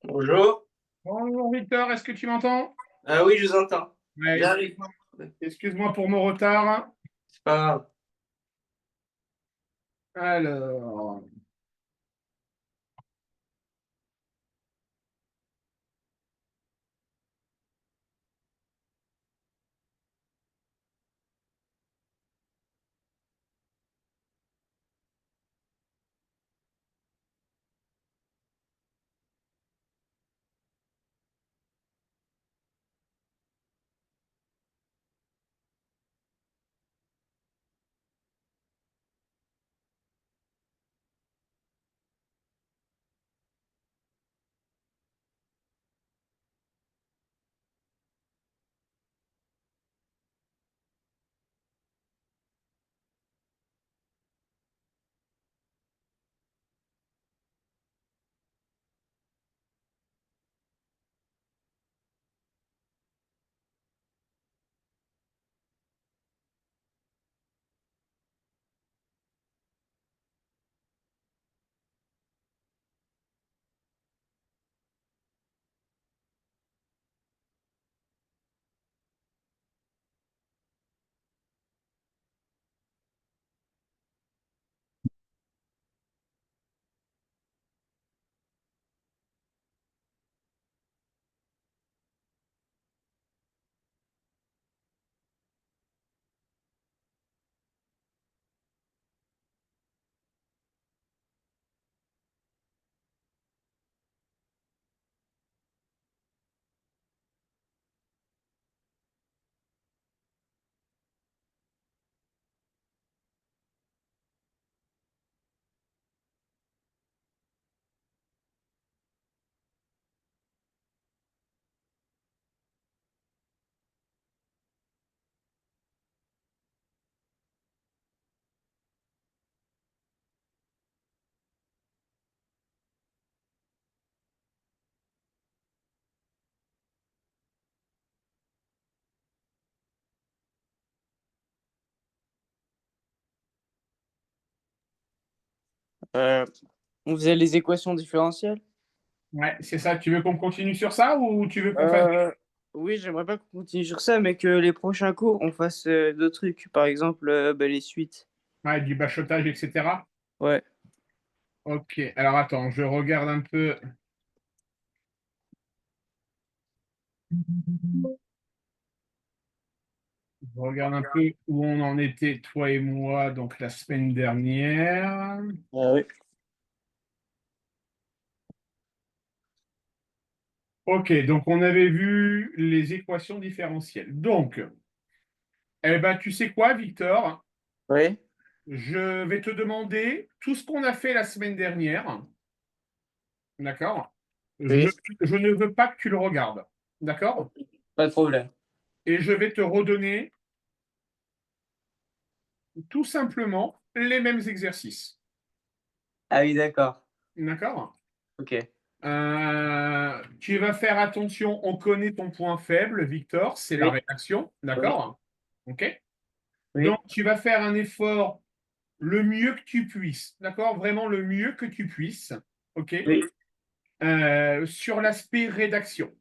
Bonjour. Bonjour Victor, est-ce que tu m'entends? Ah oui, je vous entends. Ouais, J'arrive. excuse-moi pour mon retard. C'est pas grave. Alors, Euh, on faisait les équations différentielles? ouais, c'est ça. Tu veux qu'on continue sur ça ou tu veux qu'on fasse Euh, oui, j'aimerais pas qu'on continue sur ça, mais que les prochains cours, on fasse d'autres trucs. Par exemple, les suites. ouais, du bachotage, etc. Ouais. Ok, alors attends, je regarde un peu. Je regarde un peu où on en était, toi et moi, donc la semaine dernière. Ah oui. Ok, donc on avait vu les équations différentielles. Donc, eh ben, tu sais quoi, Victor? Oui. Je vais te demander tout ce qu'on a fait la semaine dernière. D'accord? Je, Oui. je ne veux pas que tu le regardes. D'accord? Pas de problème. Et je vais te redonner tout simplement les mêmes exercices. Ah oui, d'accord. D'accord? Ok. Tu vas faire attention, on connaît ton point faible, Victor, c'est la Oui. rédaction. Oui. D'accord? OK? Donc, Oui. tu vas faire un effort le mieux que tu puisses. D'accord? Vraiment le mieux que tu puisses. OK? Oui. Sur l'aspect rédaction.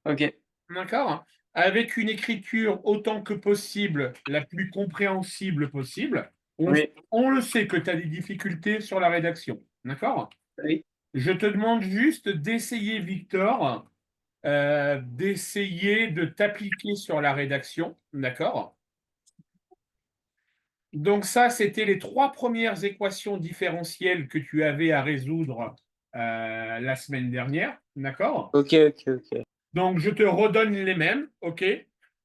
Ok. D'accord? Avec une écriture autant que possible, la plus compréhensible possible. On, Oui. on le sait que tu as des difficultés sur la rédaction. D'accord? Oui. Je te demande juste d'essayer, Victor, d'essayer de t'appliquer sur la rédaction. D'accord? Donc ça, c'était les trois premières équations différentielles que tu avais à résoudre la semaine dernière. D'accord? Ok, ok, ok. Donc, je te redonne les mêmes, OK?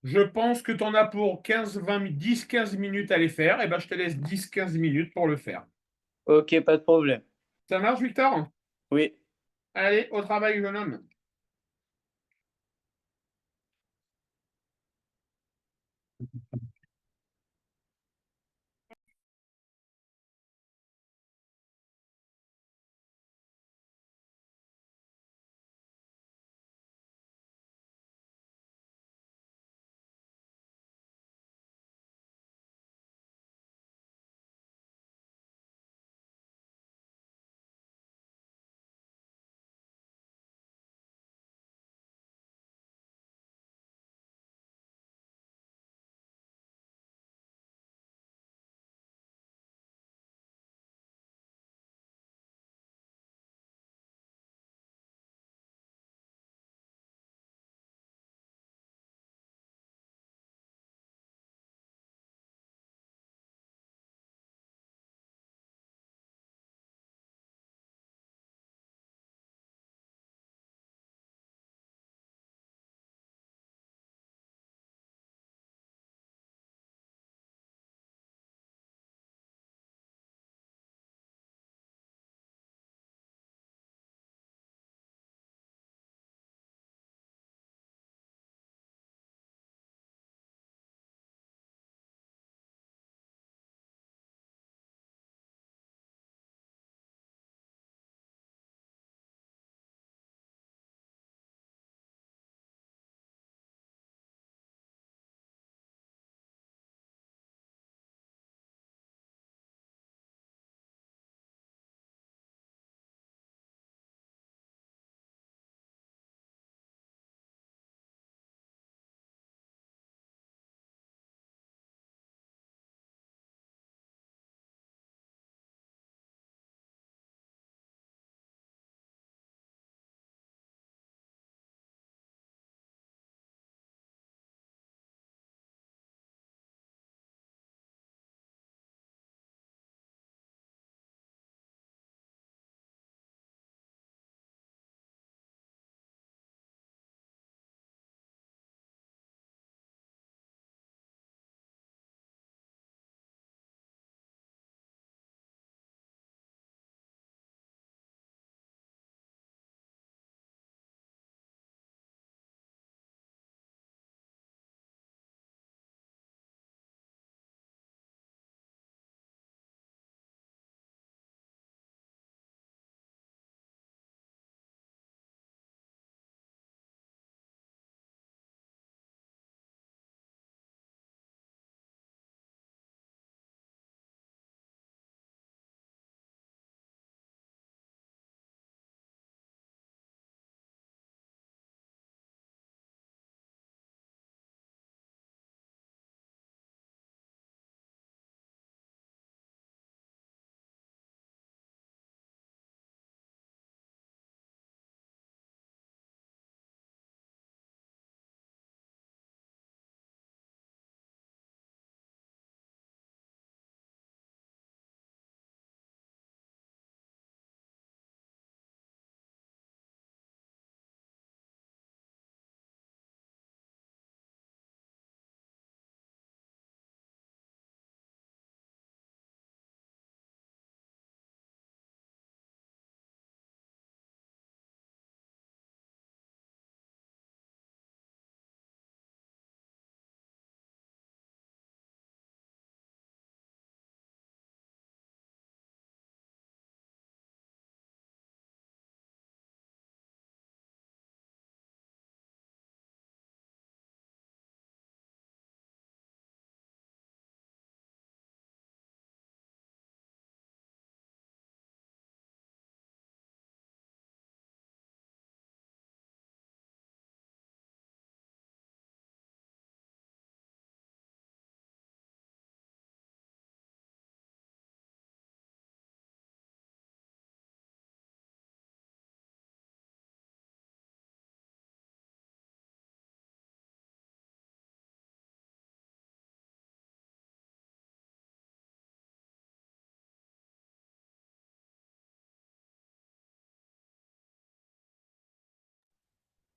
Je pense que tu en as pour 10-15 minutes à les faire. Et ben, je te laisse 10-15 minutes pour le faire. Ok, pas de problème. Ça marche, Victor? Oui. Allez, au travail, jeune homme.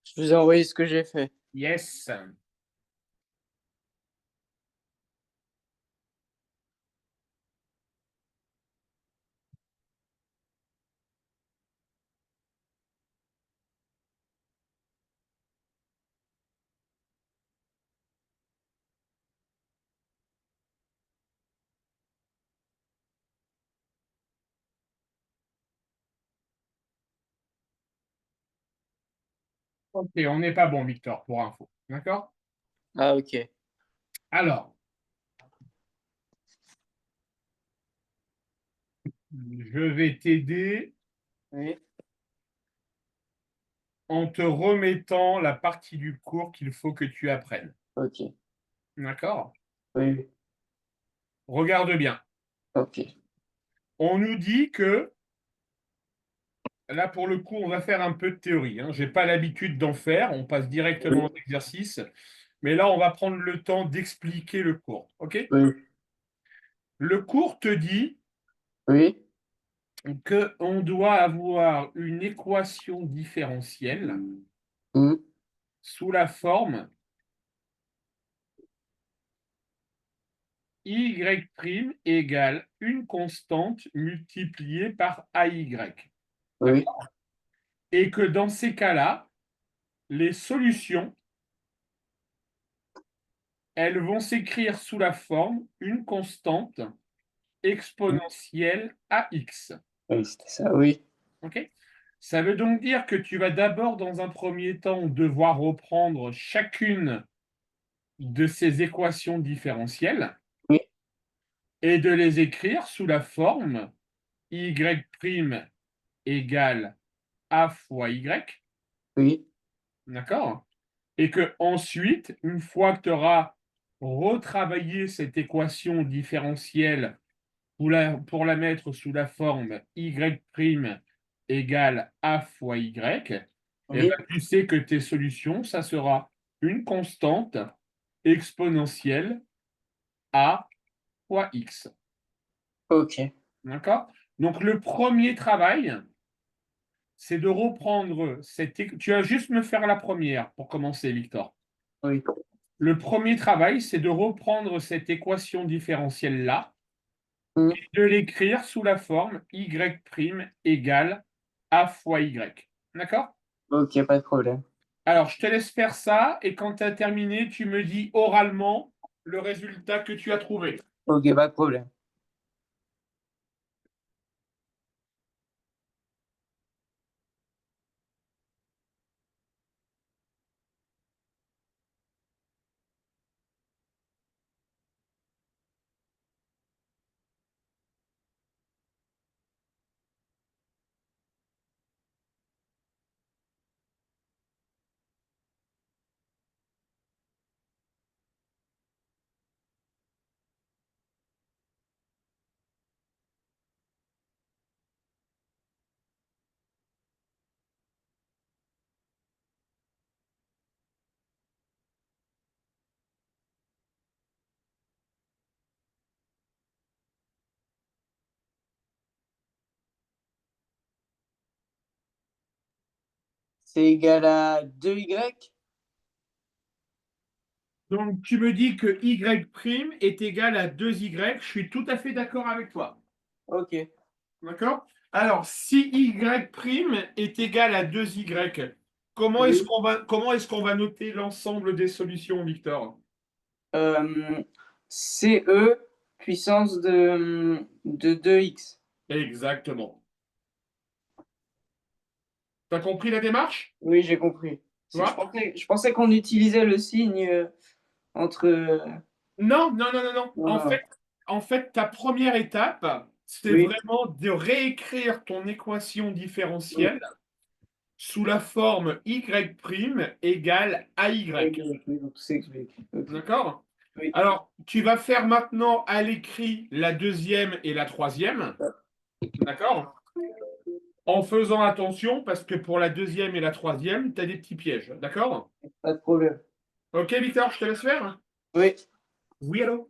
Je vous ai envoyé ce que j'ai fait. Yes. Ok, on n'est pas bon, Victor, pour info. D'accord? Ah, ok. Alors, je vais t'aider Oui, en te remettant la partie du cours qu'il faut que tu apprennes. ok. D'accord? Oui, Regarde bien. ok. On nous dit que, là pour le coup, on va faire un peu de théorie. Je n'ai pas l'habitude d'en faire, on passe directement Oui, aux exercices. Mais là, on va prendre le temps d'expliquer le cours. OK? oui, Le cours te dit oui, qu'on doit avoir une équation différentielle hmm, sous la forme y' égale une constante multipliée par AY. oui, D'accord? Et que dans ces cas-là, les solutions, elles vont s'écrire sous la forme une constante exponentielle AX. oui, c'était ça, oui, OK? Ça veut donc dire que tu vas d'abord, dans un premier temps, devoir reprendre chacune de ces équations différentielles oui, et de les écrire sous la forme y' égale a fois y. oui, D'accord? Et que ensuite, une fois que tu auras retravaillé cette équation différentielle pour la mettre sous la forme y' égale a fois y, eh oui, ben, tu sais que tes solutions, ça sera une constante exponentielle a fois x. ok, D'accord? Donc, le premier travail, c'est de reprendre cette. Tu vas juste me faire la première pour commencer, Victor. oui, Le premier travail, c'est de reprendre cette équation différentielle-là hmm, et de l'écrire sous la forme y' égale a fois y. D'accord? ok, pas de problème. Alors, je te laisse faire ça et quand tu as terminé, tu me dis oralement le résultat que tu as trouvé. Ok, pas de problème. C'est égal à 2y? Donc, tu me dis que y' est égal à 2y. Je suis tout à fait d'accord avec toi. Ok. D'accord? Alors, si y' est égal à 2y, Oui. comment est-ce qu'on va noter l'ensemble des solutions, Victor? Euh, CE puissance de 2x. Exactement. Tu as compris la démarche? Oui, j'ai compris. Tu Je vois? pensais, je pensais qu'on utilisait le signe entre. Non, non, non, non, non. Non. En fait, ta première étape, c'est Oui, vraiment de réécrire ton équation oui. différentielle sous la forme y' égale AY. Ok, oui, donc tout s'explique. Ok. D'accord? Oui. Alors, tu vas faire maintenant à l'écrit la deuxième et la troisième. D'accord? En faisant attention, parce que pour la deuxième et la troisième, tu as des petits pièges. D'accord? Pas de problème. Ok, Victor, je te laisse faire? Oui. Oui, allô?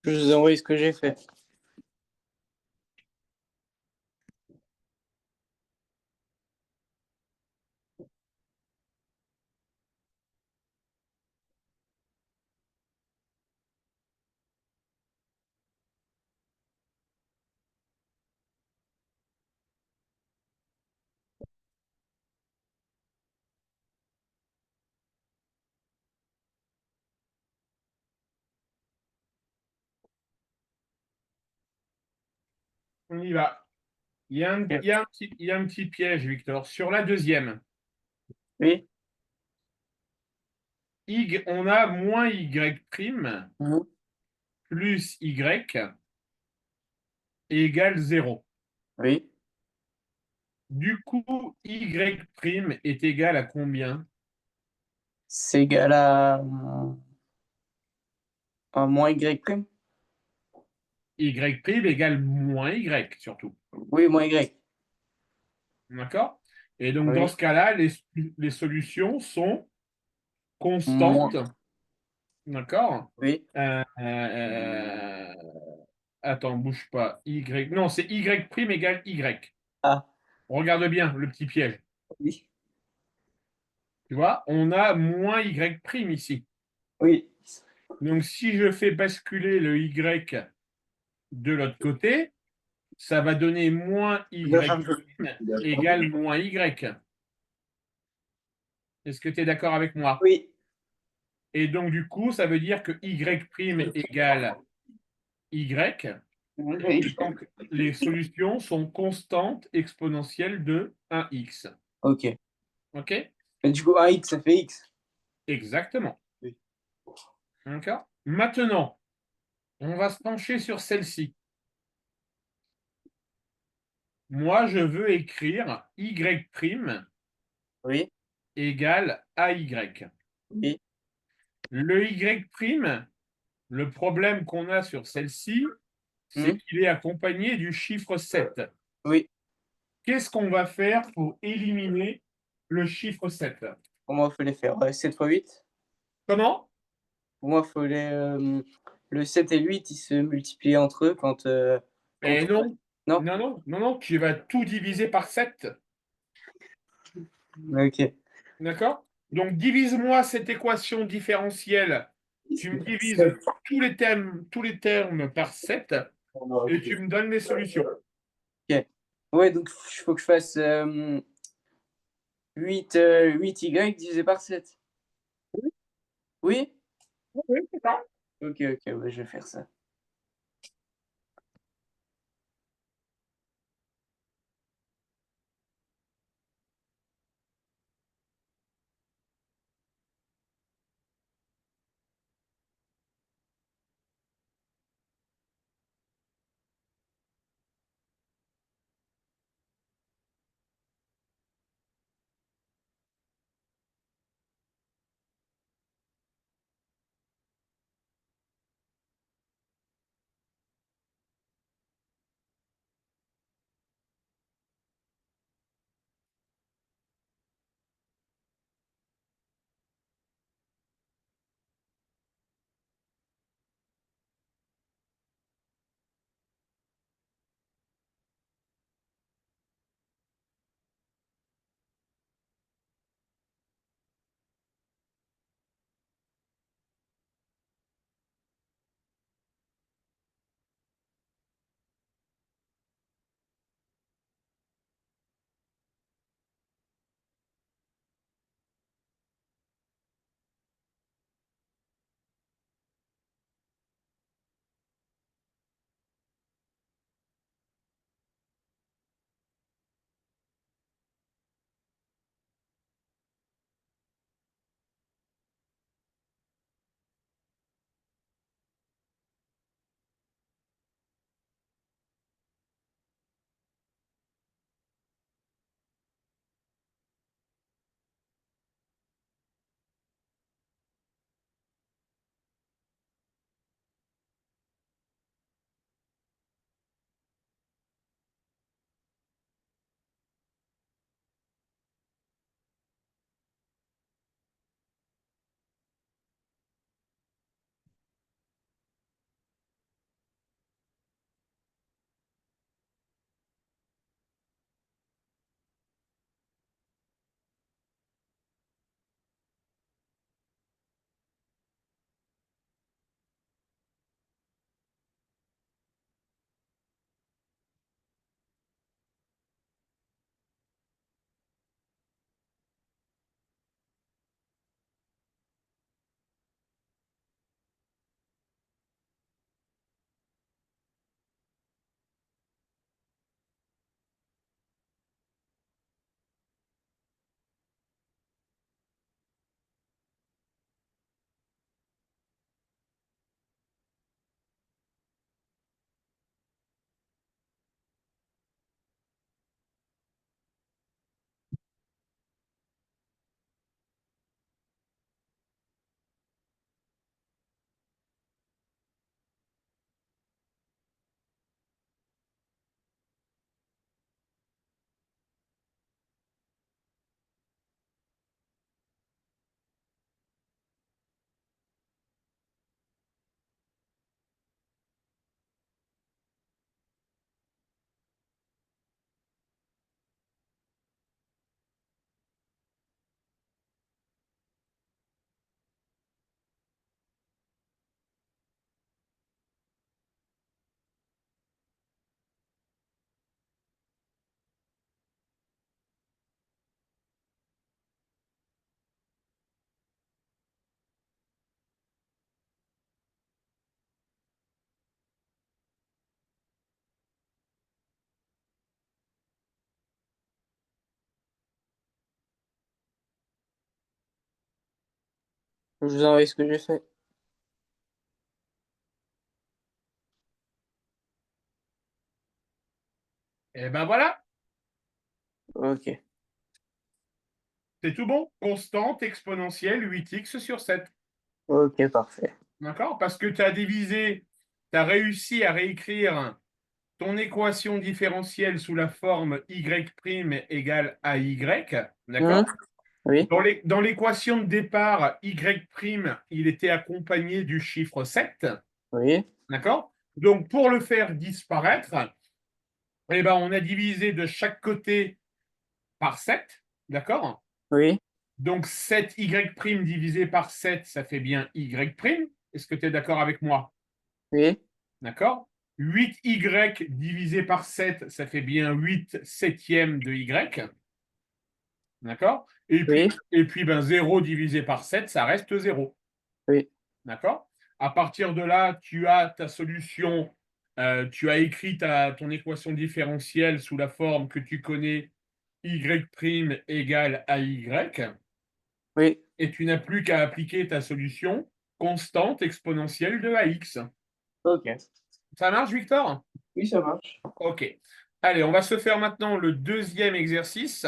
Je vous envoie ce que j'ai fait. On y va. Il y a un petit piège, Victor. Sur la deuxième, Oui. on a moins y' Mhm. plus y égale 0. Oui. Du coup, y' est égal à combien? C'est égal à moins y prime. Y' égale moins y, surtout. Oui, moins y. D'accord? Et donc, dans Oui. ce cas-là, les solutions sont Moins. constantes. D'accord? Oui. Euh, euh, attends, bouge pas. Non, c'est y' égale y. Ah. Regarde bien le petit piège. Oui. Tu vois, on a moins y' ici. Oui. Donc, si je fais basculer le y de l'autre côté, ça va donner moins y' égale moins y. Est-ce que tu es d'accord avec moi? Oui. Et donc, du coup, ça veut dire que y' égale y. Et Oui. donc, les solutions sont constantes exponentielles de 1x. Ok. OK? Et du coup, un x, ça fait x. Exactement. Oui. D'accord? Maintenant, on va se pencher sur celle-ci. Moi, je veux écrire y' Oui. égale AY. Oui. Le y', le problème qu'on a sur celle-ci, c'est Hmm. qu'il est accompagné du chiffre 7. Oui. Qu'est-ce qu'on va faire pour éliminer le chiffre 7? Pour moi, il faut les faire 7 fois 8. Comment? Pour moi, il faut le 7 et le 8, ils se multiplient entre eux quand Eh on... non, Non? non, non, non, non, tu vas tout diviser par 7. Ok. D'accord? Donc, divise-moi cette équation différentielle. Tu me divises tous les termes par 7 et tu me donnes les solutions. Ok. Ouais, donc il faut que je fasse 8 y divisé par 7. Oui? Oui, c'est ça. Ok, ok, ouais, je vais faire ça. Je vous envoie ce que j'ai fait. Et ben voilà, Ok. c'est tout bon. Constante exponentielle 8x sur 7. Ok, parfait. D'accord? Parce que tu as divisé, tu as réussi à réécrire ton équation différentielle sous la forme y' égale AY. Hmm. D'accord? Oui, Dans l'équation de départ, y', il était accompagné du chiffre 7. oui, D'accord? Donc, pour le faire disparaître, eh ben, on a divisé de chaque côté par 7. D'accord? oui, Donc, 7y' divisé par 7, ça fait bien y'. Est-ce que tu es d'accord avec moi? oui, D'accord? 8y divisé par 7, ça fait bien 8 septièmes de y. D'accord? oui, Et puis ben, 0 divisé par 7, ça reste 0. oui, D'accord? À partir de là, tu as ta solution, tu as écrit ton équation différentielle sous la forme que tu connais, y' égale AY, oui. et tu n'as plus qu'à appliquer ta solution constante exponentielle de AX. Ok. Ça marche, Victor? Oui, ça marche. OK. Allez, on va se faire maintenant le deuxième exercice.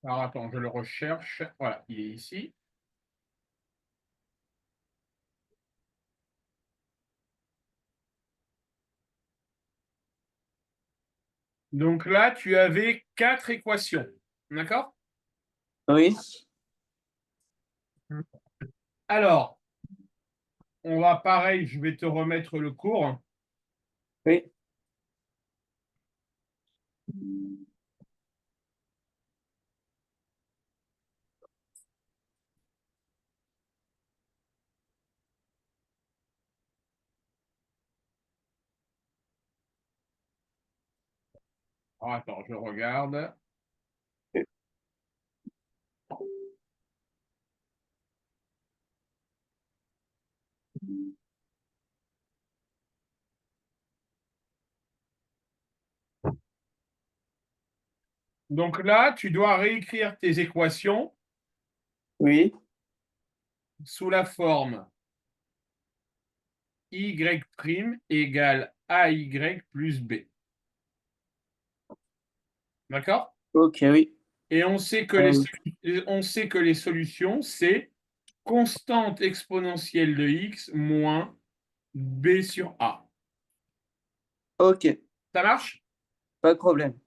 Alors attends, je le recherche. Voilà, il est ici. Donc là, tu avais quatre équations. D'accord? Oui, Alors, on va pareil, je vais te remettre le cours. oui. Alors, attends, je regarde. Donc là, tu dois réécrire tes équations Oui, sous la forme y' égale AY plus B. D'accord? ok, oui. Et on sait Euh, on sait que les solutions, c'est constante exponentielle de x moins B sur A. ok, Ça marche? pas de problème.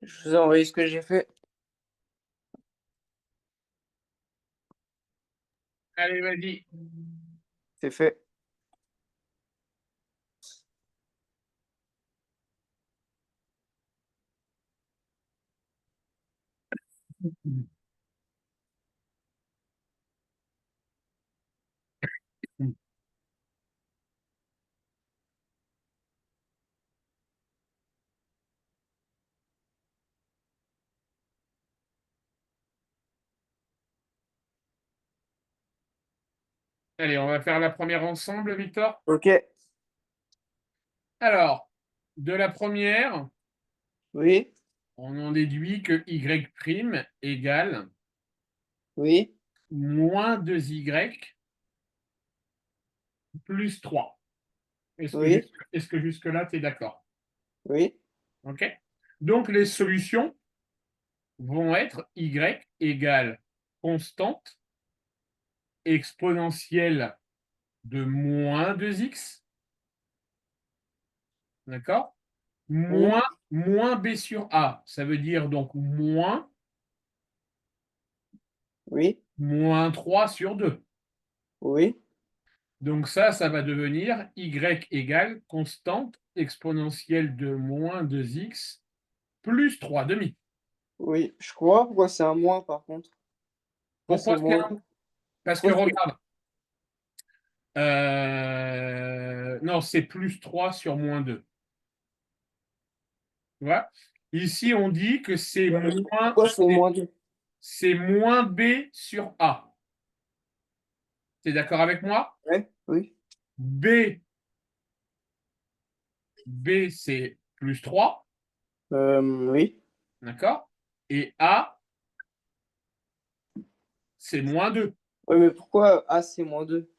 Je vous ai envoyé ce que j'ai fait. Allez, vas-y. C'est fait. Allez, on va faire la première ensemble, Victor. Ok. Alors, de la première, Oui. on en déduit que y' égale Oui. moins 2y plus 3. Oui. Est-ce que jusque-là, tu es d'accord? Oui. OK? Donc, les solutions vont être y égale constante exponentielle de moins 2x, d'accord? Oui. Moins b sur a, ça veut dire donc Oui. moins 3 sur 2. Oui. Donc ça va devenir y égale constante exponentielle de moins 2x plus 3 demi. Oui. Je crois. Pourquoi c'est un moins par contre? Pourquoi c'est Pourquoi c'est moins? 1? Parce que Pourquoi c'est... regarde, non, c'est plus 3 sur moins 2. Tu vois? Ici, on dit que Pourquoi c'est moins 2? c'est moins b sur a. Tu es d'accord avec moi? Ouais. Oui. B, c'est plus 3, Oui. d'accord? Et A, c'est moins 2. Oui, mais pourquoi A c'est moins 2?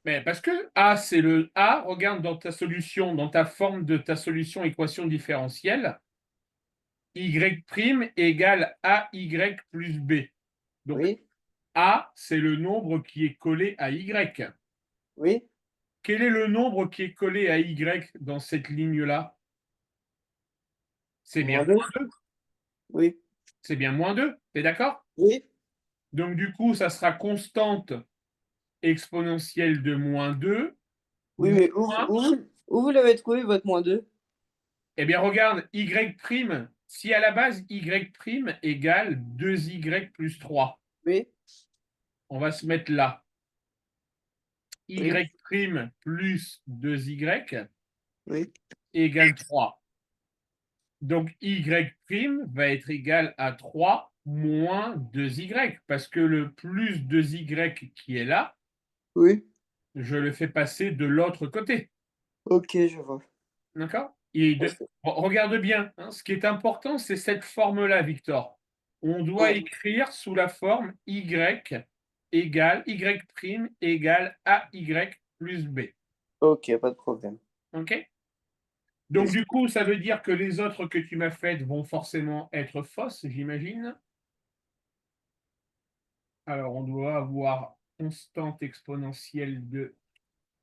Mais parce que A, c'est le A, regarde dans ta solution, dans ta forme de ta solution équation différentielle, y' égale AY plus B. Donc Oui. A, c'est le nombre qui est collé à Y. Oui. Quel est le nombre qui est collé à Y dans cette ligne-là? C'est bien Moins 2. moins 2. Oui. C'est bien moins 2. Tu es d'accord? Oui. Donc du coup, ça sera constante exponentielle de moins 2, Oui, mais où, moins, où vous l'avez trouvé votre moins 2? eh bien regarde, Y', si à la base Y' égale 2Y plus 3, Oui. on va se mettre là. Oui. Y' plus 2Y Oui. égale 3. Donc Y' va être égal à 3 moins 2Y, parce que le plus 2Y qui est là, Oui. je le fais passer de l'autre côté. Ok, je vois. D'accord? Ok. Regarde bien, hein, ce qui est important, c'est cette forme-là, Victor. On doit Ouais. écrire sous la forme Y' égale AY plus B. Ok, pas de problème. OK? Donc, du coup, ça veut dire que les autres que tu m'as faites vont forcément être fausses, j'imagine. Alors, on doit avoir constante exponentielle de.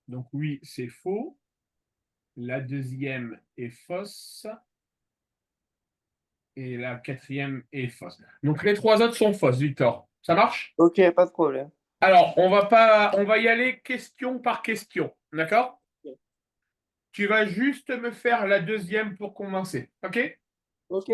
Donc, oui, c'est faux. La deuxième est fausse. Et la quatrième est fausse. Donc les trois autres sont fausses, Victor. Ça marche? Ok, pas de problème. Alors, on va y aller question par question. D'accord? Tu vas juste me faire la deuxième pour commencer. OK? Ok.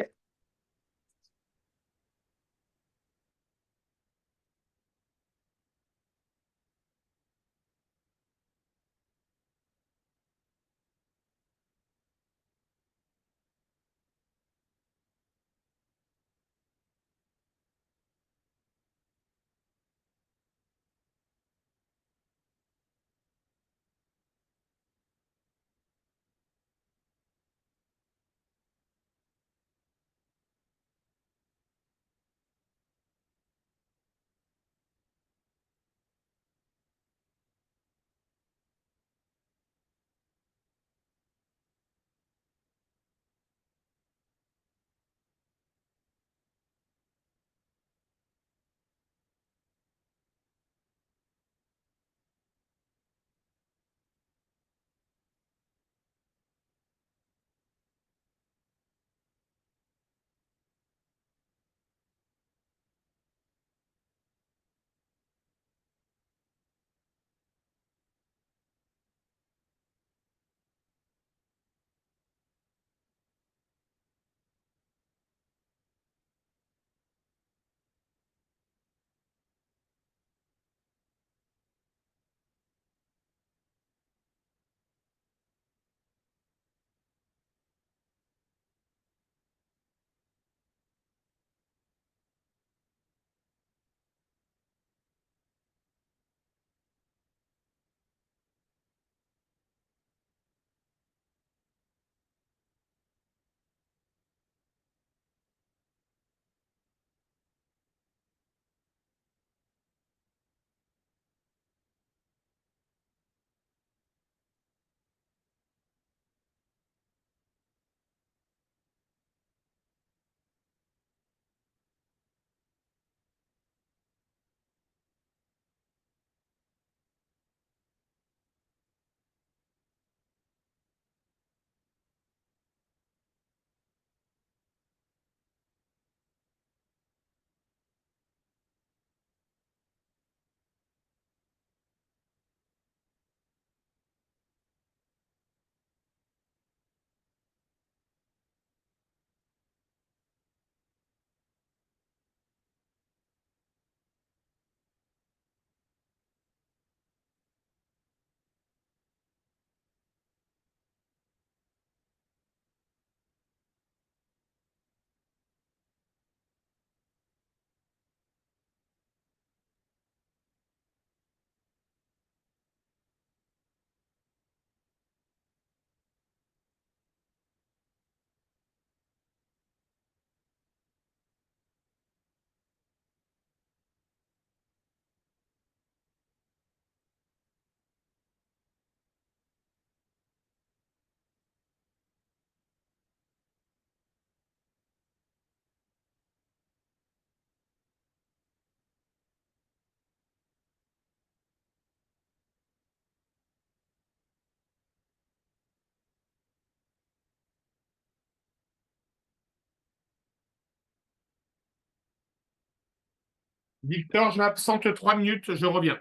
Victor, je m'absente 3 minutes, je reviens.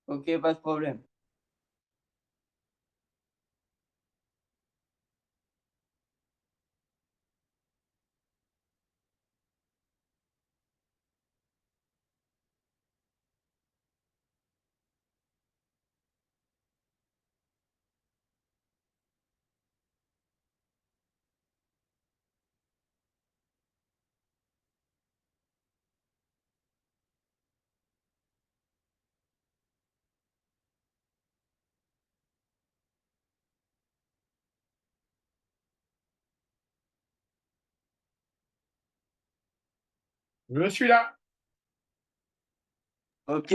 Ok, pas de problème. Je suis là. Ok.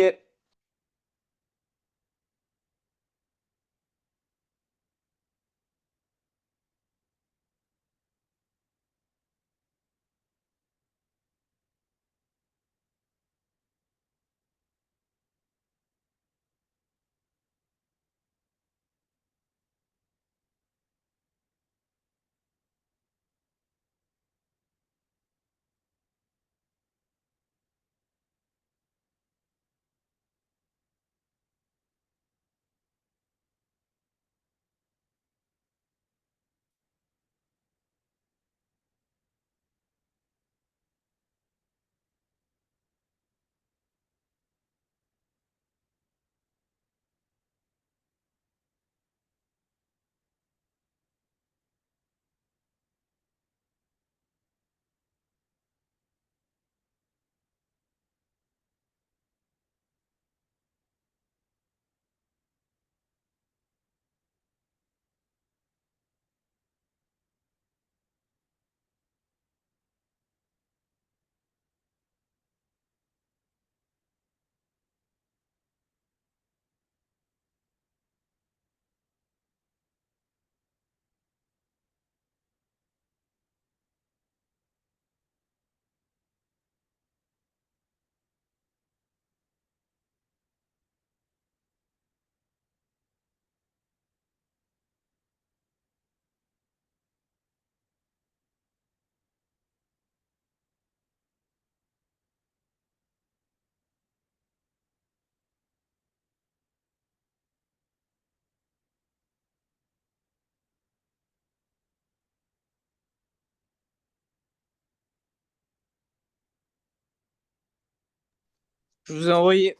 Je vous ai envoyé.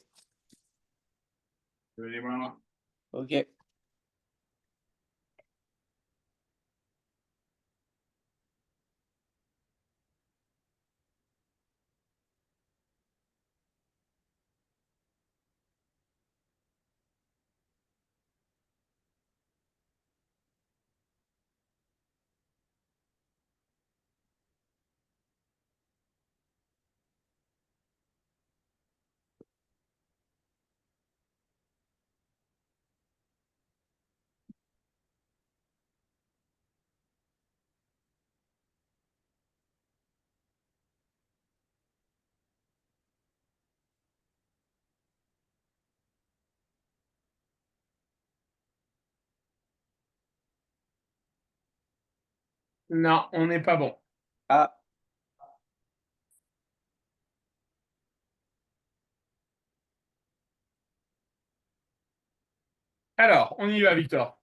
Je vais les voir. Ok. Non, on n'est pas bon. Ah. Alors, on y va, Victor.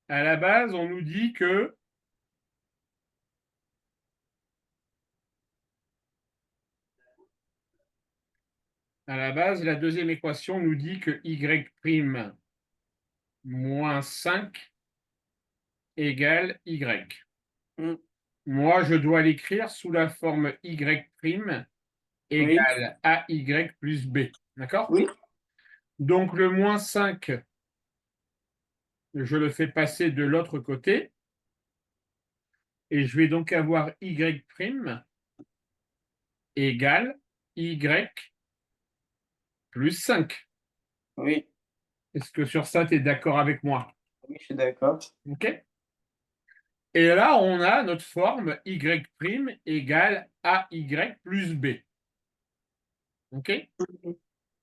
À la base, on nous dit que à la base, la deuxième équation nous dit que y' moins 5 égale y. Hmm. Moi, je dois l'écrire sous la forme y' Oui. égale AY plus B. D'accord? Oui. Donc, le moins 5, je le fais passer de l'autre côté. Et je vais donc avoir y' égale y plus 5. Oui. Est-ce que sur ça, tu es d'accord avec moi? Oui, je suis d'accord. OK? Et là, on a notre forme y' égale AY plus B. OK?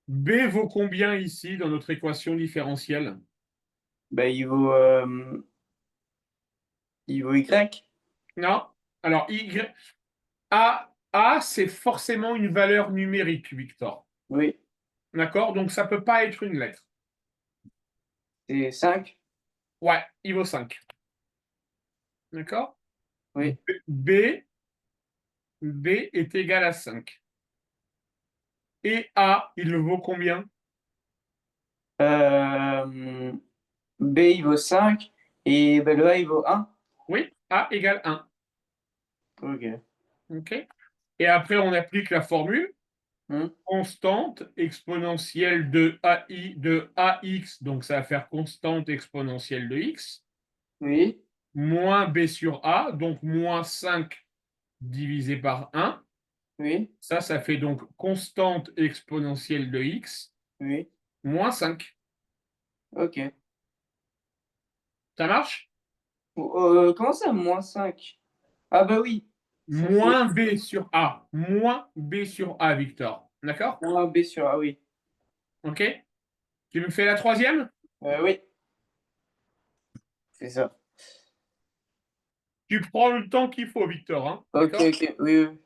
B vaut combien ici dans notre équation différentielle? Ben, il vaut Y. Non? Alors, A A, c'est forcément une valeur numérique, Victor. Oui. D'accord? Donc, ça ne peut pas être une lettre. C'est 5. Ouais, il vaut 5. D'accord? Oui. B est égal à 5. Et A, il vaut combien? B, il vaut 5 et bah, le A, il vaut 1. Oui, A égale 1. OK. OK? Et après, on applique la formule. Mmh. Constante exponentielle de AI de AX, donc ça va faire constante exponentielle de X, Oui. moins B sur A, donc moins 5 divisé par 1. Oui. Ça fait donc constante exponentielle de X, Oui. moins 5. OK. Ça marche? Comment ça, moins 5? Ah bah oui, ça fait Moins B sur A. Moins B sur A, Victor. D'accord? moins B sur A, oui. OK? Tu me fais la troisième? Oui, c'est ça. Tu prends le temps qu'il faut, Victor, hein? OK, D'accord? OK. Oui, oui.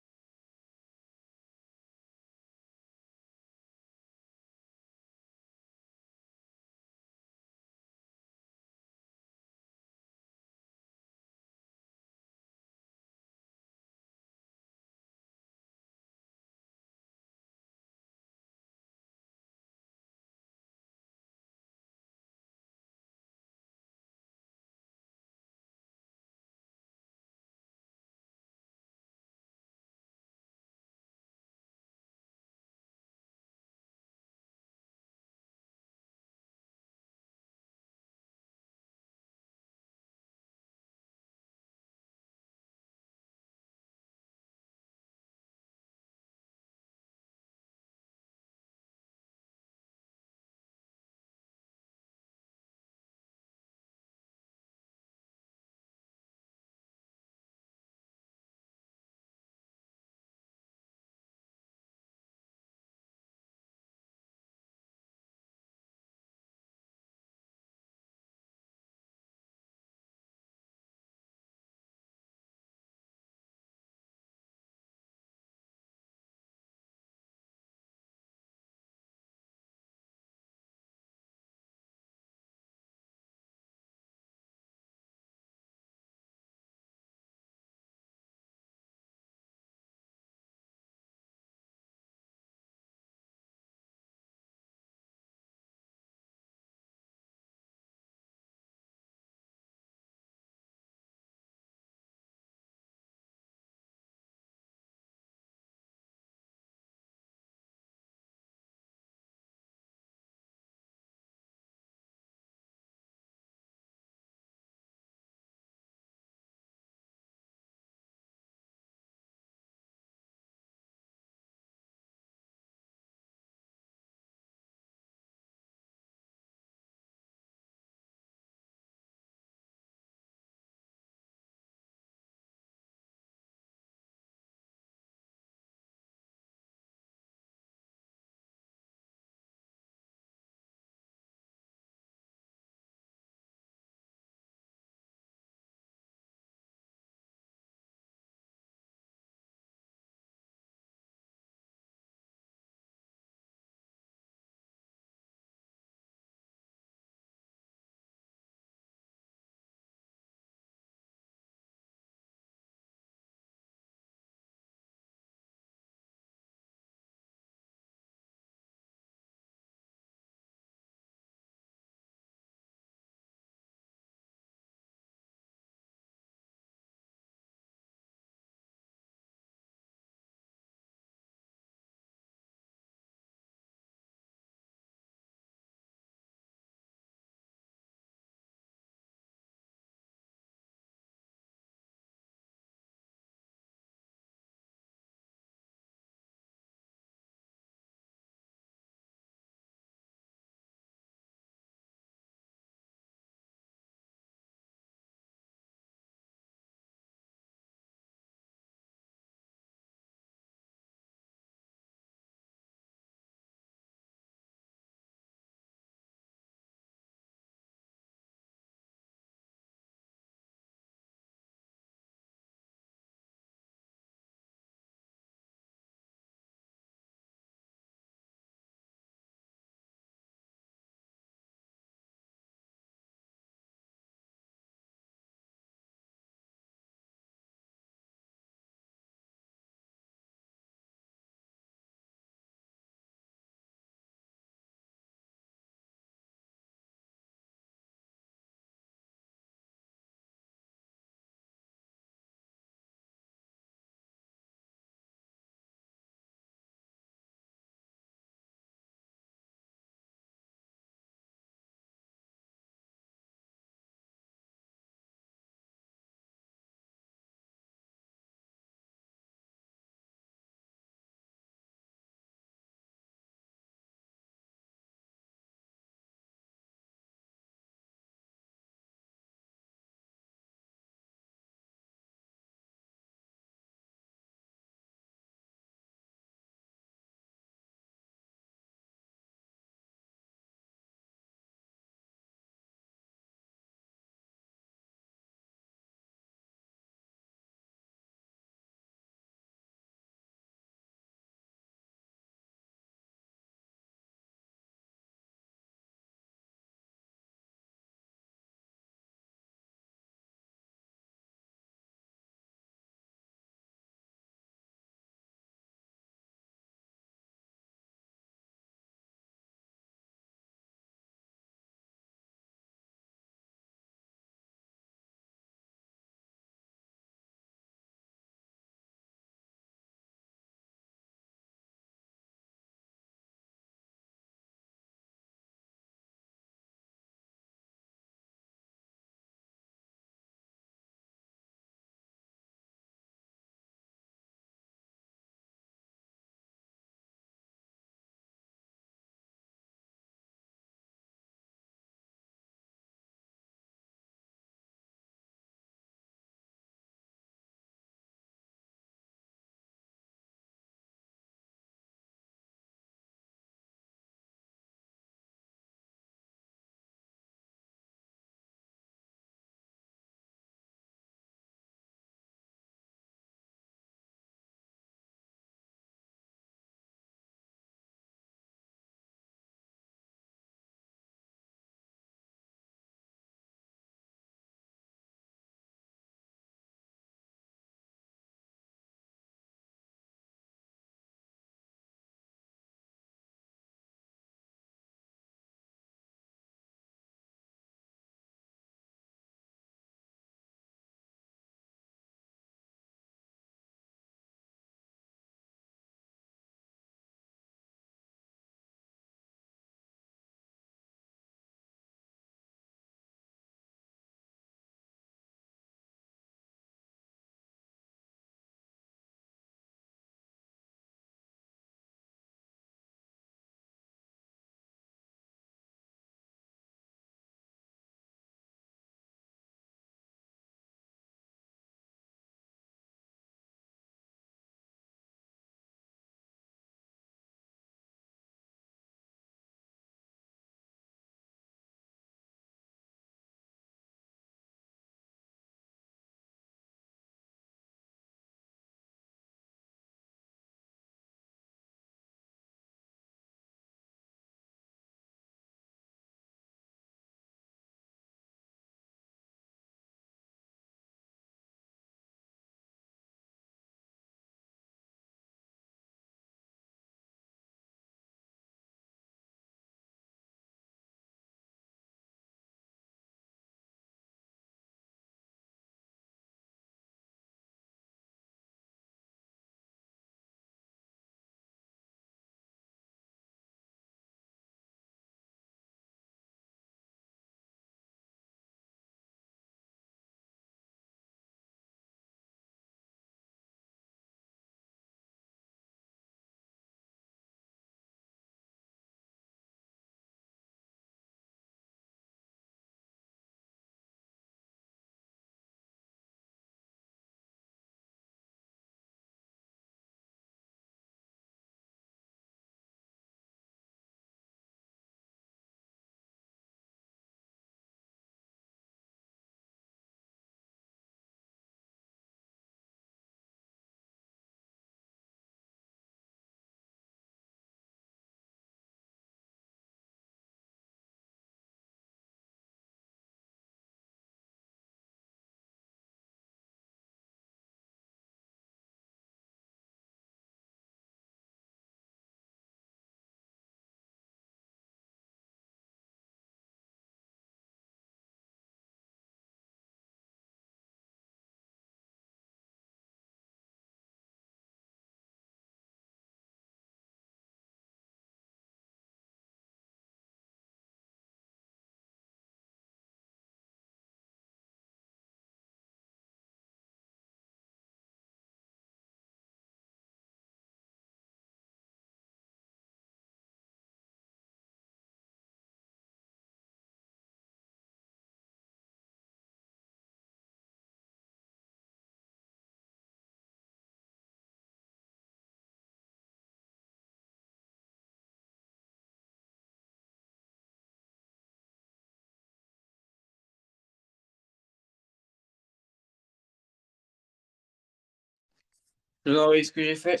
Je vous envoie ce que j'ai fait.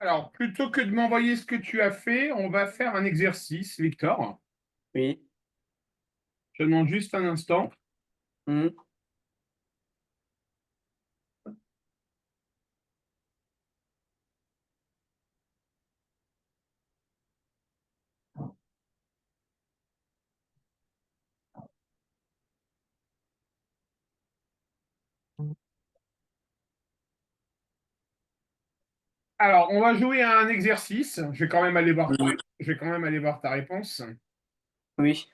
Alors, plutôt que de m'envoyer ce que tu as fait, on va faire un exercice, Victor. Oui. Je te demande juste un instant. Mhm. Alors, on va jouer à un exercice. Je vais quand même aller voir, Oui. je vais quand même aller voir ta réponse. Oui.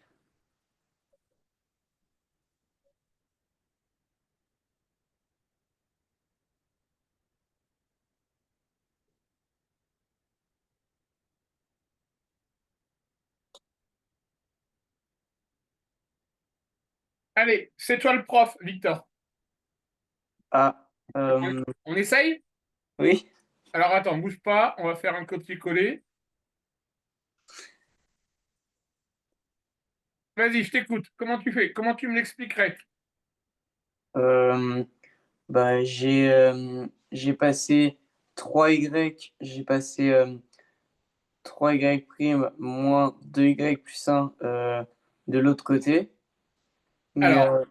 Allez, c'est toi le prof, Victor. Ah. On essaye? Oui. Alors, attends, bouge pas. On va faire un copier-coller. Vas-y, je t'écoute. Comment tu fais? Comment tu me l'expliquerais? Euh, Bah, j'ai passé 3y, j'ai passé 3y prime moins 2y plus 1 de l'autre côté. Mais Alors,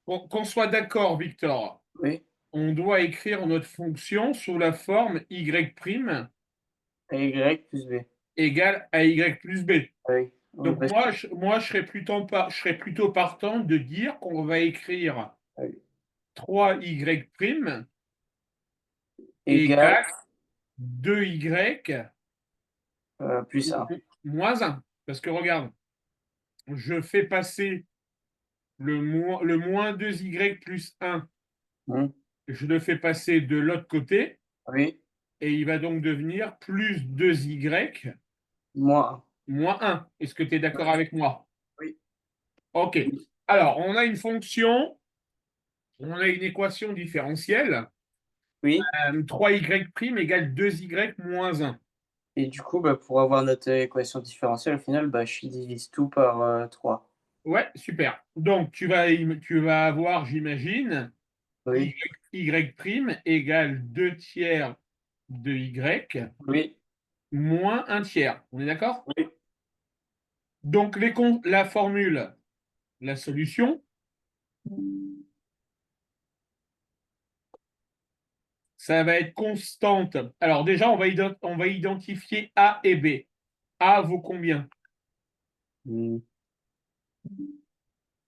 qu'on soit d'accord, Victor, oui, on doit écrire notre fonction sous la forme y' y plus b. égale à y plus b. Ah oui, oui, Donc parce que, moi je serais plutôt partant de dire qu'on va écrire ah oui. 3y' Égal égale 2y plus 1. moins 1. Parce que regarde, je fais passer le moins 2y plus 1, je le fais passer de l'autre côté, Oui, et il va donc devenir plus 2y moins moins 1. Est-ce que tu es 1. d'accord avec moi? Oui, OK. Alors, on a une fonction, on a une équation différentielle. oui. 3y' égale 2y moins 1. Et du coup, bah, pour avoir notre équation différentielle, au final, bah, je divise tout par 3. Ouais, super. Donc, tu vas avoir, j'imagine, Oui, y' égale 2 tiers de y oui, moins 1 tiers. On est d'accord? oui, Donc, la formule, la solution, ça va être constante. Alors, déjà, on va identifier A et B. A vaut combien? mm.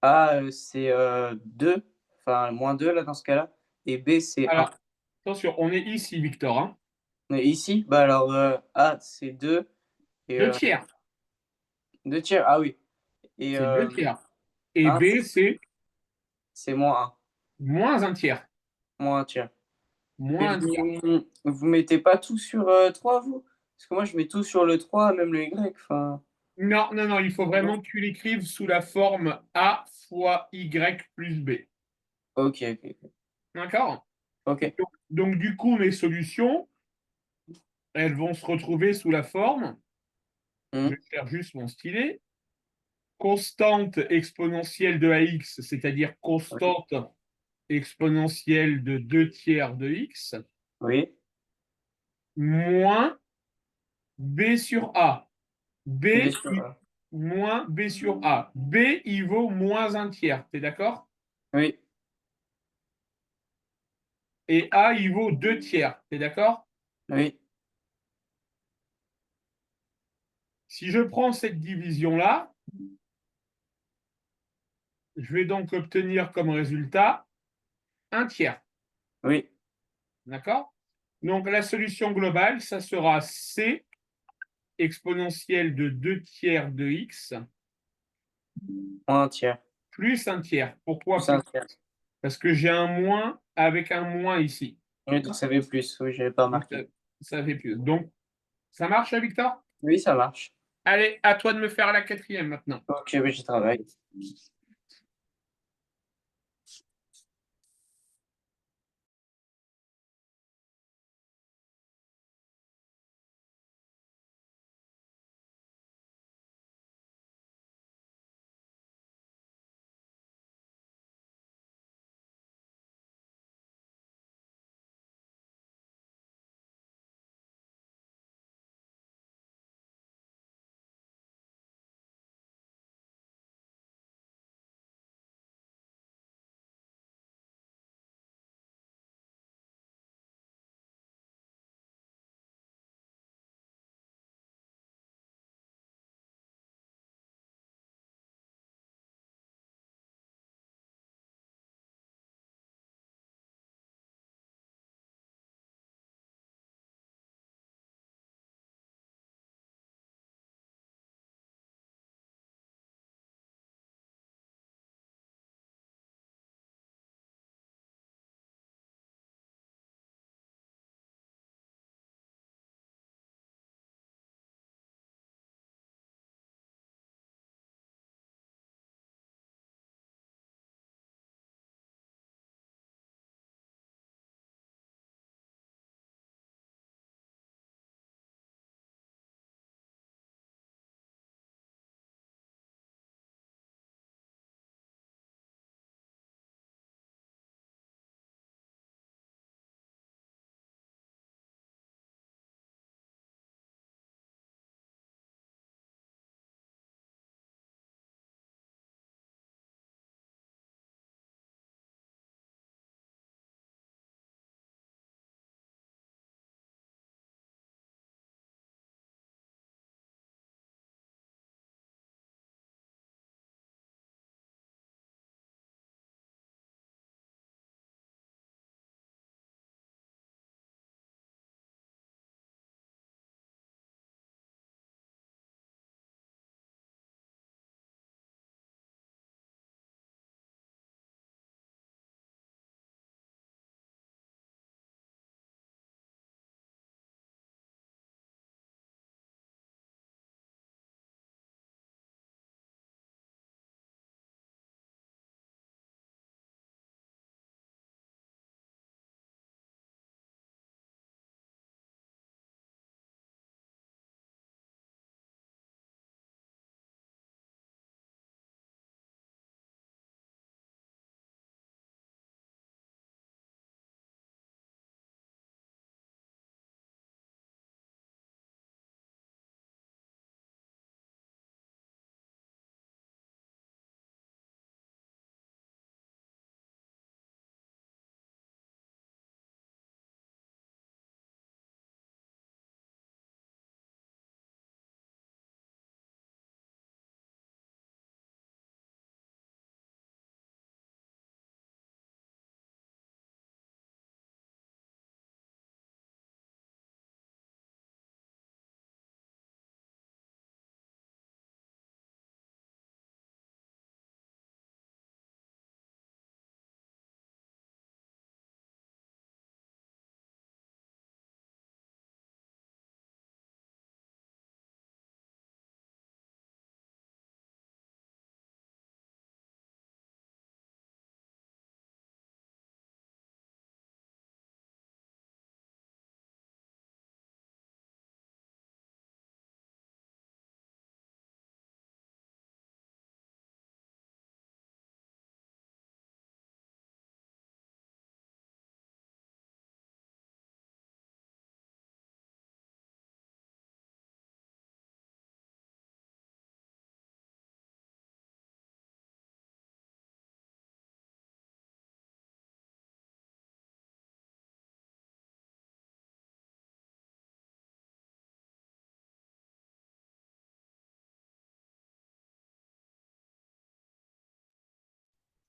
A, c'est 2, enfin moins 2 là dans ce cas-là, et B, c'est 1. Alors, attention, on est ici, Victor, hein. Mais ici, bah alors A, c'est 2 et 2 tiers. 2 tiers, ah oui, et C'est 2 tiers. Et 1, B, c'est c'est moins 1, moins un tiers. moins 1 tiers. Et Moins un tiers. vous mettez pas tout sur 3, vous? Parce que moi, je mets tout sur le 3, même le Y, enfin. Non, non, non, il faut Non. vraiment que tu l'écrives sous la forme A fois Y plus B. Ok, ok, D'accord? ok. Donc, du coup, mes solutions, elles vont se retrouver sous la forme, je Hmm, vais faire juste mon stylet, constante exponentielle de AX, c'est-à-dire ok. constante exponentielle de 2 tiers de X, Oui, moins B sur A. B B sur A. moins B sur A. B, il vaut moins un tiers. T'es d'accord? Oui, Et A, il vaut 2 tiers. T'es d'accord? oui, Si je prends cette division-là, je vais donc obtenir comme résultat un tiers. oui, D'accord? Donc la solution globale, ça sera C exponentielle de 2 tiers de X moins 1 tiers. plus un tiers. Pourquoi Plus 1 plus? tiers. Parce que j'ai un moins avec un moins ici. Oui, donc ça fait plus, oui, j'avais pas Donc remarqué. ça fait plus. Donc ça marche, Victor? Oui, ça marche. Allez, à toi de me faire la quatrième maintenant. Ok, oui, j'y travaille.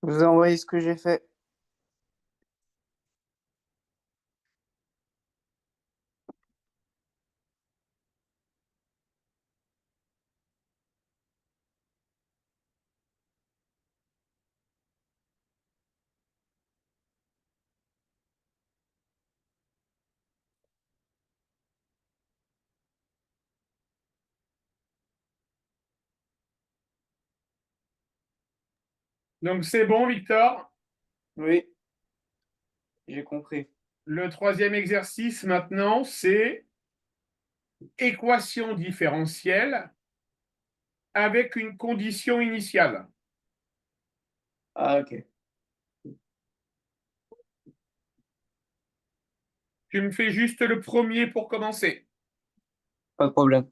Je vous ai envoyé ce que j'ai fait. Donc c'est bon, Victor. Oui, j'ai compris. Le troisième exercice maintenant, c'est équation différentielle avec une condition initiale. Ah, ok. Tu me fais juste le premier pour commencer. Pas de problème.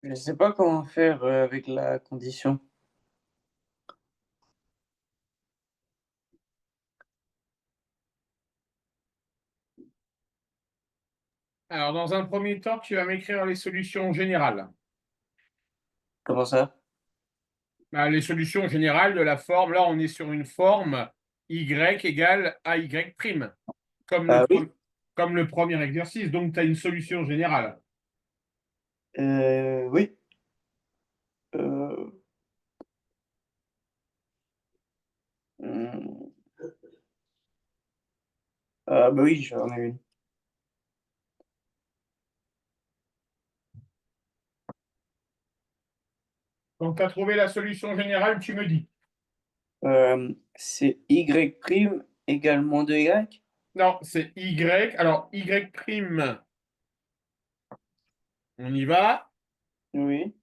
Je sais pas comment faire avec la condition. Alors, dans un premier temps, tu vas m'écrire les solutions générales. Comment ça? Bah, les solutions générales de la forme, là, on est sur une forme y égale AY prime, comme Ah oui? comme le premier exercice. Donc, tu as une solution générale. Oui. Euh, hmm, ah bah oui, j'en ai une. Donc, tu as trouvé la solution générale, tu me dis. C'est Y prime égale moins 2Y? Non, c'est Y. Alors, Y prime, on y va. Oui,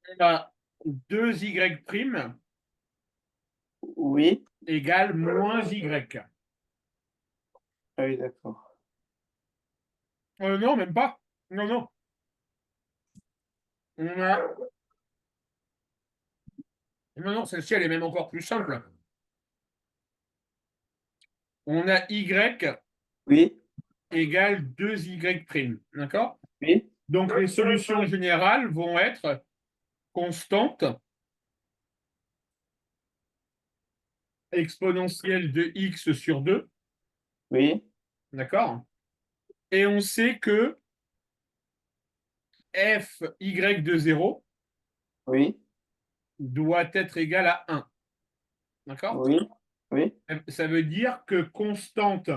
On a 2Y prime oui. égale moins Y. Ah oui, d'accord. Non, même pas. Non, non. On a... Non, non, celle-ci, elle est même encore plus simple. On a Y Oui, égale 2Y prime. D'accord? oui, Donc, les solutions générales vont être constante exponentielle de x sur 2. oui, D'accord? Et on sait que f y de 0 oui, doit être égal à 1. D'accord? oui, oui. Ça veut dire que constante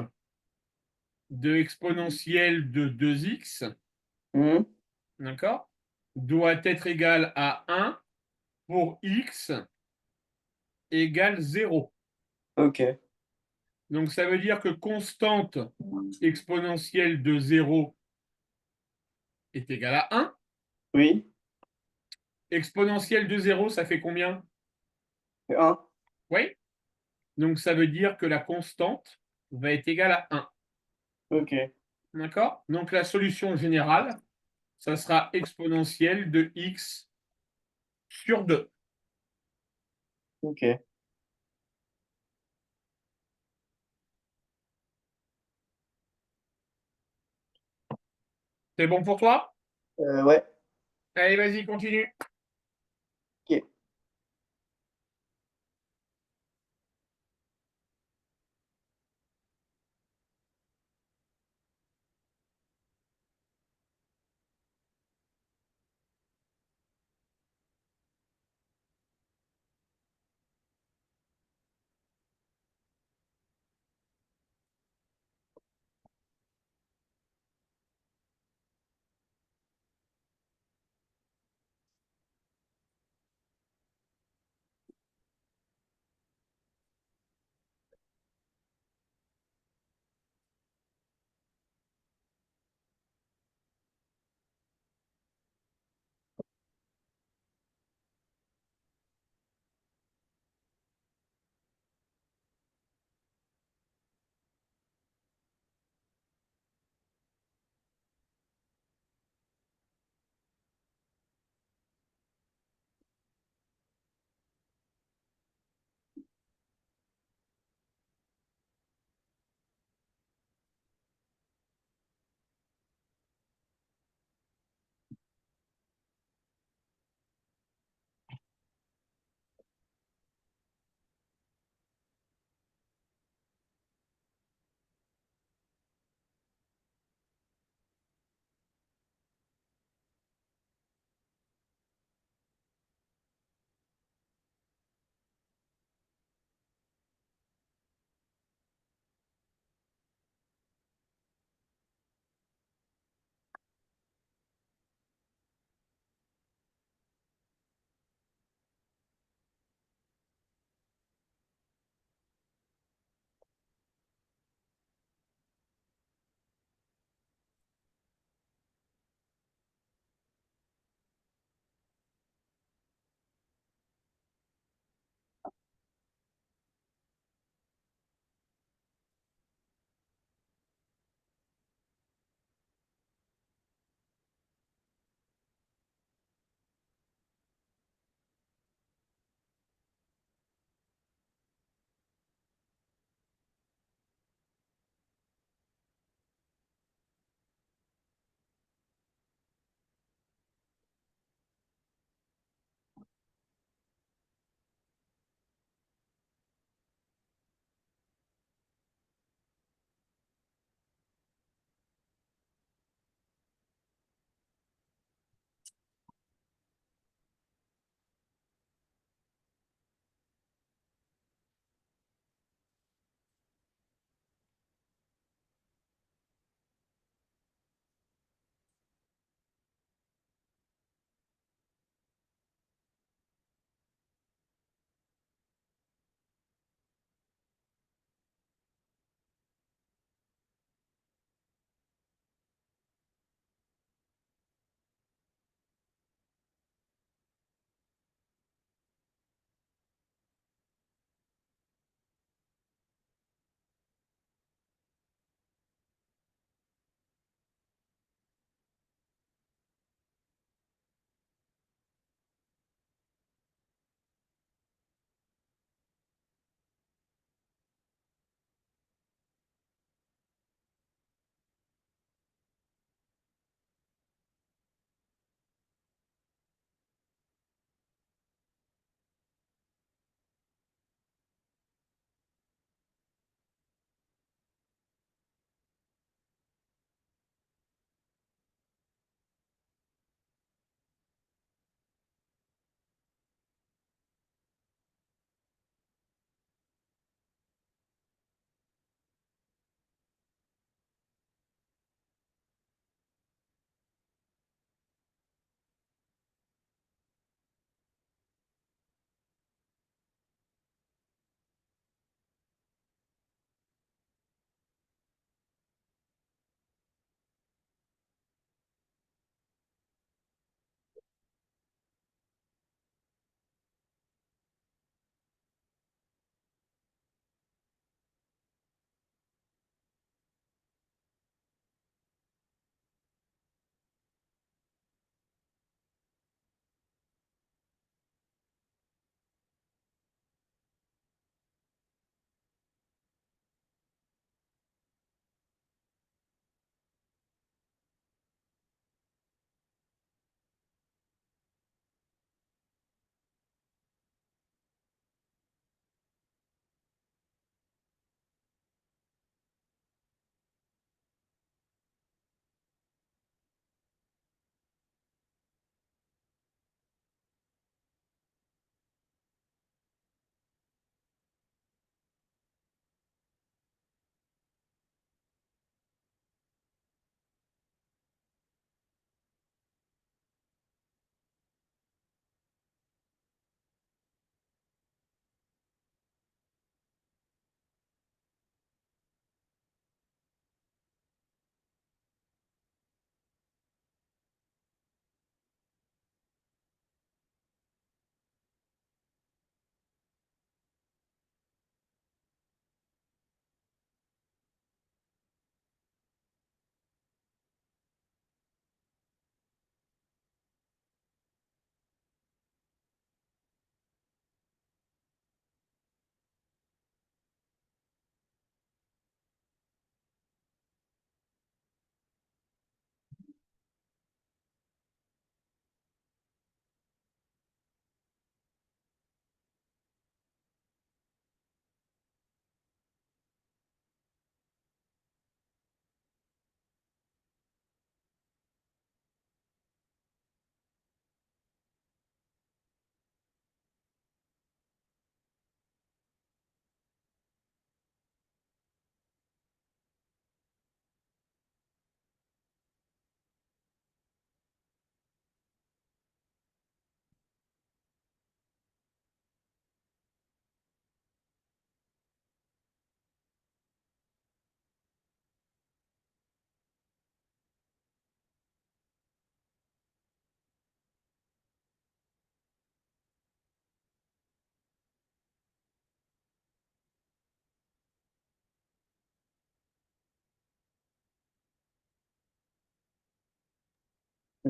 de exponentielle de 2x, Mhm. d'accord, doit être égale à 1 pour x égale 0. Ok. Donc ça veut dire que constante exponentielle de 0 est égale à 1. Oui, Exponentielle de 0, ça fait combien? c'est 1. Oui. Donc ça veut dire que la constante va être égale à 1. Ok, D'accord? Donc la solution générale, ça sera exponentielle de x sur 2. ok. C'est bon pour toi? Ouais. Allez, vas-y, continue. Ok.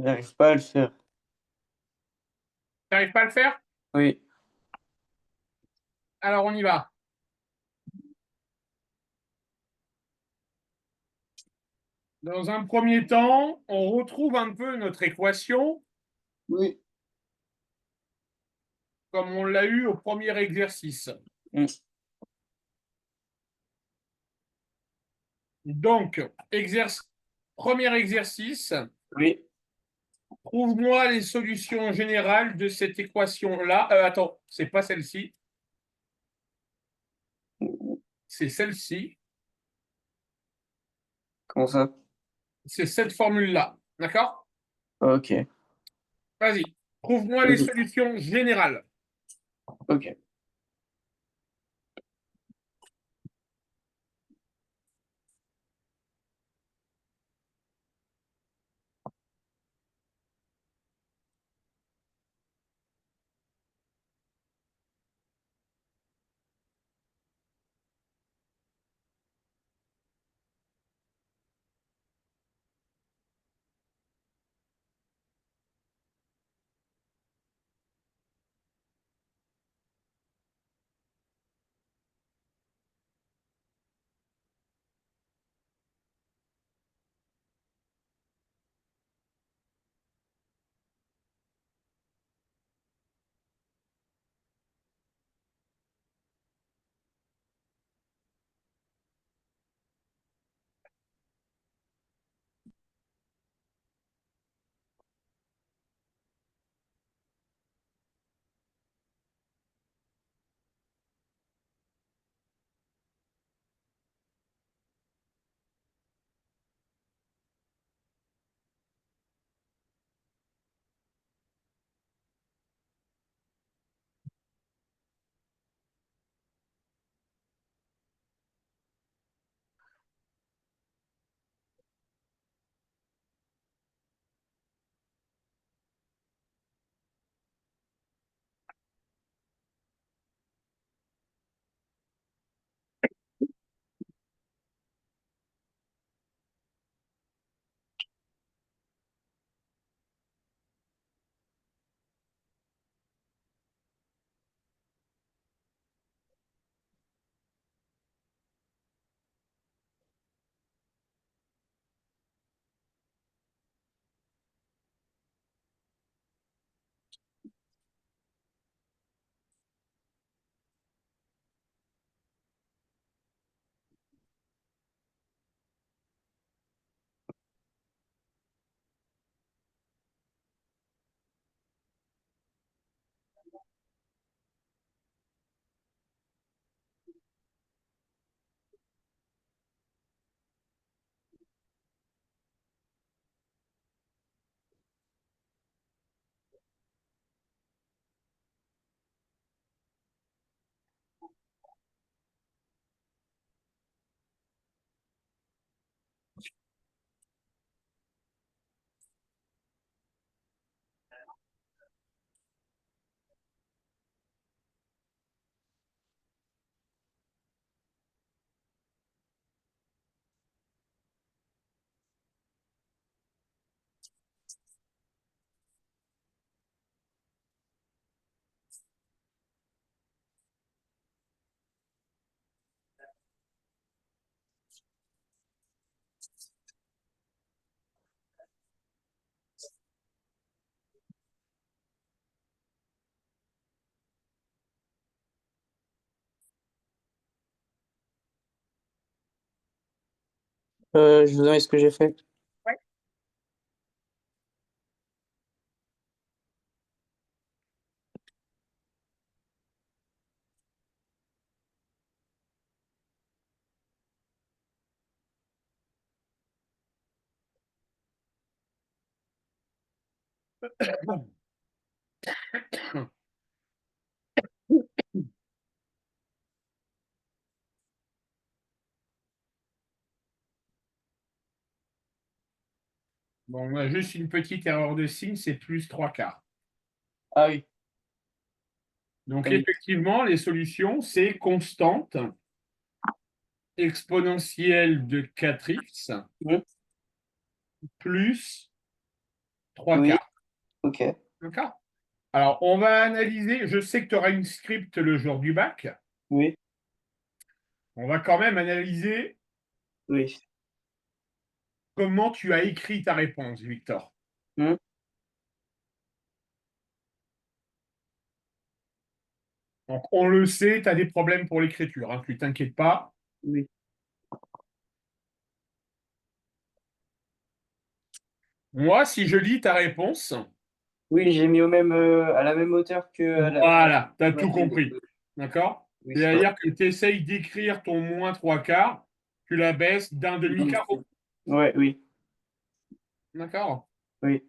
J'arrive pas à le faire. T'arrives pas à le faire? Oui. Alors, on y va. Dans un premier temps, on retrouve un peu notre équation Oui. comme on l'a eu au premier exercice. Mm. Donc, premier exercice, Oui. trouve-moi les solutions générales de cette équation-là. Attends, c'est pas celle-ci, c'est celle-ci, Comment ça? c'est cette formule-là. D'accord? Ok. Vas-y, trouve-moi les Ok. solutions générales. Ok. Je vous donne ce que j'ai fait. Bon, on a juste une petite erreur de signe, c'est plus 3/4. Ah oui. Donc, Oui. effectivement, les solutions, c'est constante exponentielle de 4x Mm. plus 3 Oui. quarts. Ok. D'accord? Alors, on va analyser. Je sais que tu auras une script le jour du bac. Oui. On va quand même analyser Oui. comment tu as écrit ta réponse, Victor. Hmm. Donc, on le sait, tu as des problèmes pour l'écriture, hein, tu t'inquiètes pas. Oui. Moi, si je lis ta réponse, Oui, j'ai mis à la même hauteur que voilà, tu as ouais, tout compris. D'accord? oui, C'est-à-dire que tu essayes d'écrire ton moins 3 quarts, tu la baisses d'un demi-carreau. ouais, oui, D'accord? oui.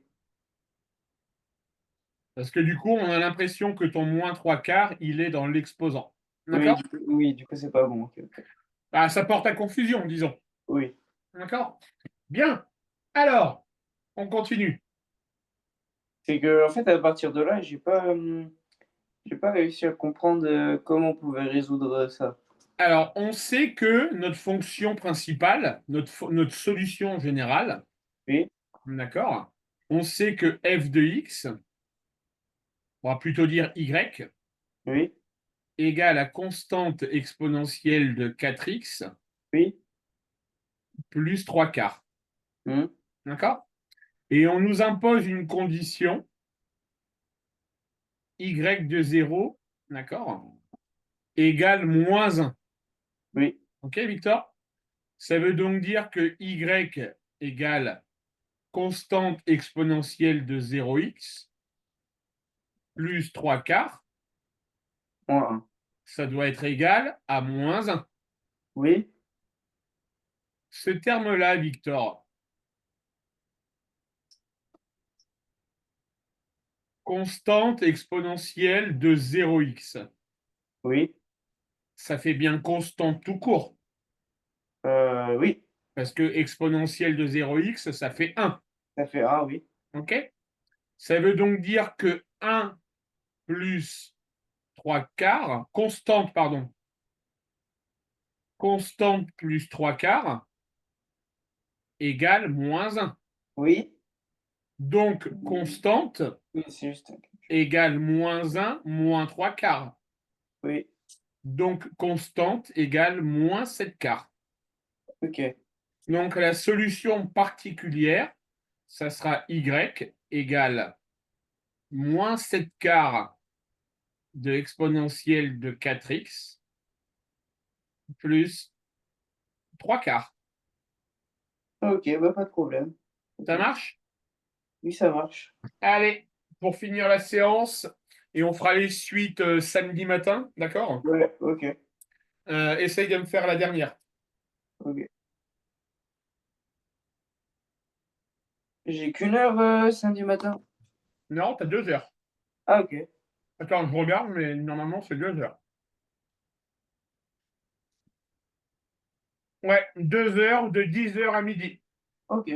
Parce que du coup, on a l'impression que ton moins 3 quarts, il est dans l'exposant. Oui, D'accord? oui, du coup, c'est pas bon. Ok, ok. Ah, ça porte à confusion, disons. Oui. D'accord? Bien. Alors, on continue. C'est que, en fait, à partir de là, j'ai pas réussi à comprendre comment on pouvait résoudre ça. Alors, on sait que notre fonction principale, notre solution générale, Oui, d'accord? On sait que f de x, on va plutôt dire y, oui, égale à constante exponentielle de 4x oui. plus 3 quarts. Hmm. D'accord? Et on nous impose une condition y de 0, d'accord? Égale moins 1. Oui, OK, Victor? Ça veut donc dire que y égale constante exponentielle de 0x plus 3 quarts, moins un. ça doit être égal à moins 1. Oui, Ce terme-là, Victor, constante exponentielle de 0x, oui, ça fait bien constante tout court, oui. parce que exponentielle de 0x, ça fait 1. Ça fait un, oui. OK? Ça veut donc dire que 1 plus 3 quarts, constante, pardon, constante plus 3 quarts égale moins 1. Oui, Donc, constante oui, c'est juste. égale moins 1 moins 3 quarts. Oui, Donc, constante égale moins 7 quarts. ok. Donc, la solution particulière, ça sera y égale moins 7 quarts de exponentielle de 4x plus 3 quarts. Ok, bah, pas de problème. Ok. Ça marche? Oui, ça marche. Allez, pour finir la séance, et on fera les suites samedi matin, d'accord? Ouais, ok, Essaye de me faire la dernière. ok. J'ai qu'une heure samedi matin. Non, t'as 2 heures. Ah, ok. Attends, je regarde, mais normalement, c'est 2 heures. Ouais, 2 heures de 10 heures à midi. Ok.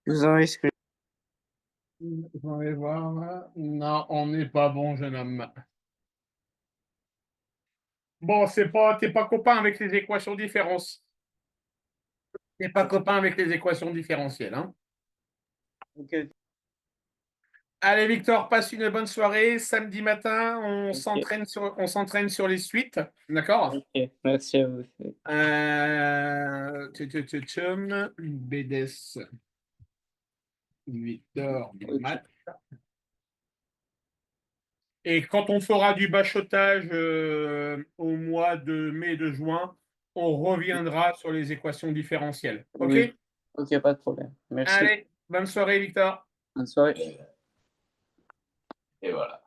Vous en risquez. On va voir. Non, on n'est pas bon, jeune homme. Bon, t'es pas copain avec les équations différentielles. T'es pas copain avec les équations différentielles, hein. Ok, Allez, Victor, passe une bonne soirée. Samedi matin, on ok, s'entraîne sur les suites. D'accord? ok. Merci à vous. BDS, Victor, Ok. maths. Et quand on fera du bachotage au mois de mai, de juin, on reviendra sur les équations différentielles. OK? Oui. Ok, pas de problème. Merci. Allez, bonne soirée, Victor. Bonne soirée. Et voilà.